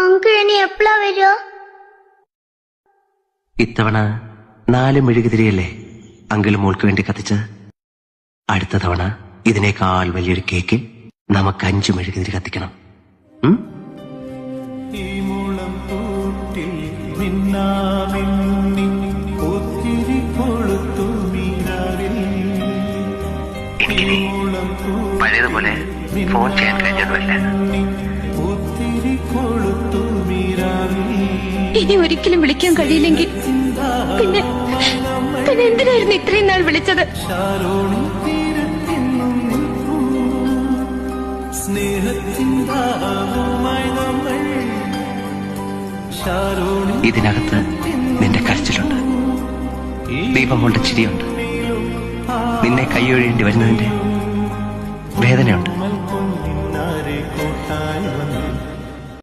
Uncle ഇനി എപ്പോഴാ വരിക? ഇത്തവണ 4 മെഴുകുതിരിയല്ലേ അങ്കിൾ മോൾക്ക് വേണ്ടി കത്തിച്ചത്. അടുത്ത തവണ ഇതിനേക്കാൾ വലിയൊരു കേക്കിൽ നമുക്ക് 5 മെഴുകുതിരി കത്തിക്കണം. പഴയതുപോലെ ഫോൺ ചെയ്യാൻ കഴിഞ്ഞതുമല്ല. ഇനി ഒരിക്കലും വിളിക്കാൻ കഴിയില്ലെങ്കിൽ പിന്നെ പിന്നെ എന്തിനായിരുന്നു ഇത്രയും നാൾ വിളിച്ചത്? ഇതിനകത്ത് നിന്റെ കരച്ചിലുണ്ട്, ദീപമോളുടെ ചിരിയുണ്ട്, നിന്നെ കൈയൊഴിയേണ്ടി വരുന്നതിന്റെ വേദനയുണ്ട്.